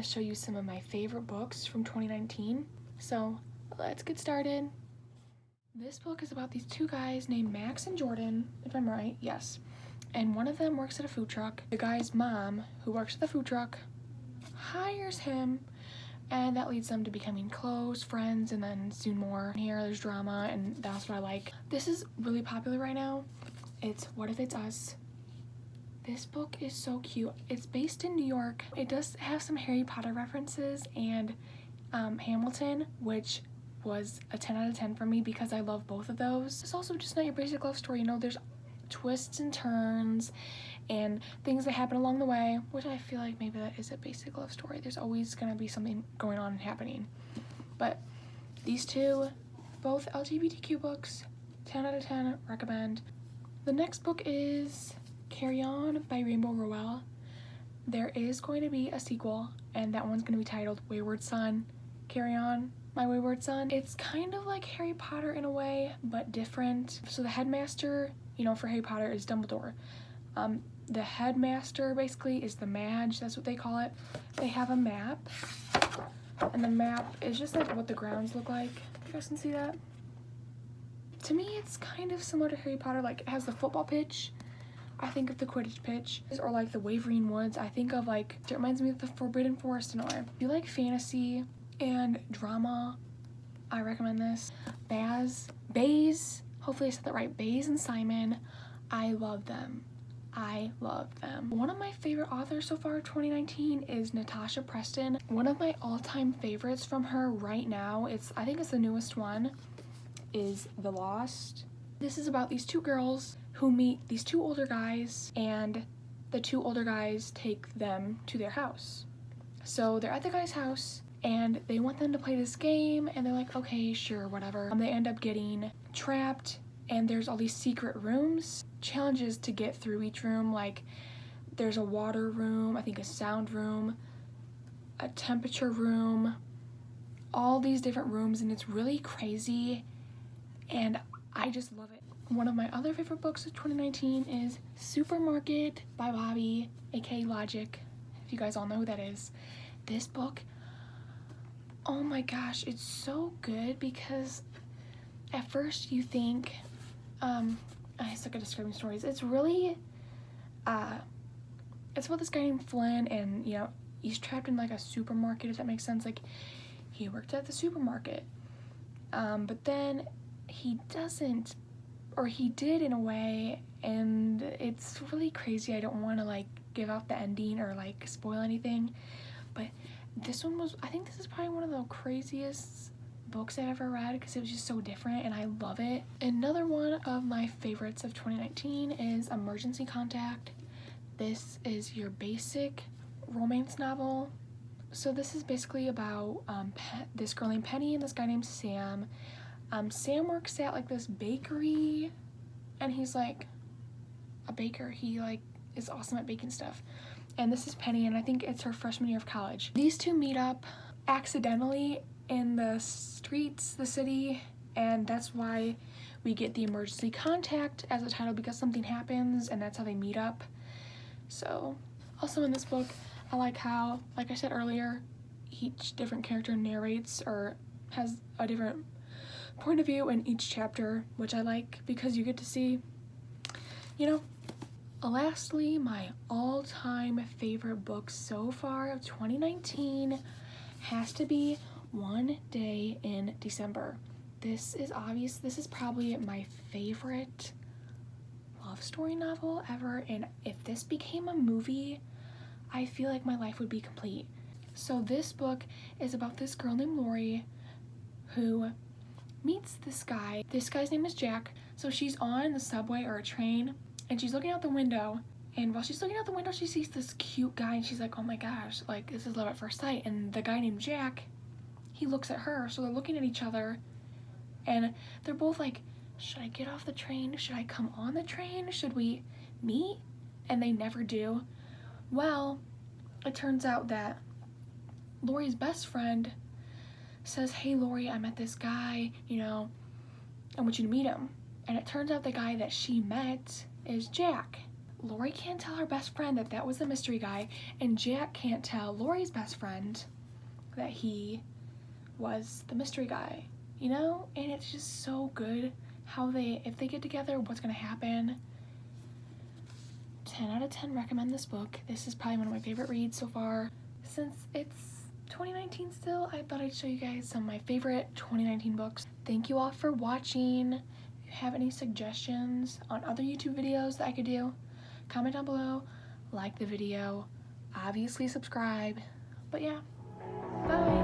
to show you some of my favorite books from 2019. So let's get started. This book is about these two guys named Max and Jordan, if I'm right, yes. And one of them works at a food truck. The guy's mom, who works at the food truck, hires him, and that leads them to becoming close friends, and then soon more. Here there's drama, and that's what I like. This is really popular right now. It's What If It's Us. This book is so cute. It's based in New York. It does have some Harry Potter references and Hamilton, which was a 10 out of 10 for me because I love both of those. It's also just not your basic love story, you know, there's twists and turns and things that happen along the way, which I feel like maybe that is a basic love story. There's always gonna be something going on and happening. But these two, both LGBTQ books, 10 out of 10, recommend. The next book is Carry On by Rainbow Rowell. There is going to be a sequel, and that one's going to be titled Wayward Son. Carry On, My Wayward Son. It's kind of like Harry Potter in a way, but different. So the headmaster, you know, for Harry Potter is Dumbledore. The headmaster basically is the Mage, that's what they call it. They have a map, and the map is just like what the grounds look like. You guys can see that? To me, it's kind of similar to Harry Potter, like it has the football pitch. I think of the Quidditch pitch, or like the Wavering Woods. I think of like, it reminds me of the Forbidden Forest in a way. If you like fantasy and drama, I recommend this. Baze, hopefully I said that right, Baze and Simon, I love them. I love them. One of my favorite authors so far 2019 is Natasha Preston. One of my all-time favorites from her right now, I think it's the newest one, is The Lost. This is about these two girls who meet these two older guys, and the two older guys take them to their house. So they're at the guy's house and they want them to play this game, and they're like, okay, sure, whatever. They end up getting trapped, and there's all these secret rooms, challenges to get through each room. Like there's a water room, I think a sound room, a temperature room, all these different rooms, and it's really crazy, and I just love it. One of my other favorite books of 2019 is Supermarket by Bobby, aka Logic, if you guys all know who that is. This book, oh my gosh, it's so good because at first you think, I suck at describing stories. It's really, it's about this guy named Flynn, and you know, he's trapped in like a supermarket, if that makes sense. Like he worked at the supermarket, but then he doesn't, or he did in a way, and it's really crazy. I don't want to like give out the ending or like spoil anything, but this one was, I think this is probably one of the craziest books I've ever read because it was just so different and I love it. Another one of my favorites of 2019 is Emergency Contact. This is your basic romance novel. So this is basically about this girl named Penny and this guy named Sam. Sam works at like this bakery, and he's like a baker. He like is awesome at baking stuff. And this is Penny, and I think it's her freshman year of college. These two meet up accidentally in the streets, the city, and that's why we get the Emergency Contact as a title, because something happens and that's how they meet up. So also in this book, I like how, like I said earlier, each different character narrates or has a different point of view in each chapter, which I like because you get to see, you know. Lastly, my all-time favorite book so far of 2019 has to be One Day in December. This is obvious. This is probably my favorite love story novel ever, and if this became a movie, I feel like my life would be complete. So this book is about this girl named Lori who meets this guy. This guy's name is Jack. So she's on the subway or a train, and she's looking out the window, and while she's looking out the window, she sees this cute guy, and she's like, oh my gosh, like this is love at first sight. And the guy named Jack, he looks at her, so they're looking at each other, and they're both like, should I get off the train? Should I come on the train? Should we meet? And they never do. Well, it turns out that Lori's best friend says, hey Lori, I met this guy, you know, I want you to meet him. And it turns out the guy that she met is Jack. Lori can't tell her best friend that that was the mystery guy, and Jack can't tell Lori's best friend that he was the mystery guy, you know? And it's just so good how if they get together, what's gonna happen. 10 out of 10 recommend this book. This is probably one of my favorite reads so far. Since it's 2019 still, I thought I'd show you guys some of my favorite 2019 books. Thank you all for watching. If you have any suggestions on other YouTube videos that I could do, comment down below, like the video, obviously subscribe. But yeah, bye.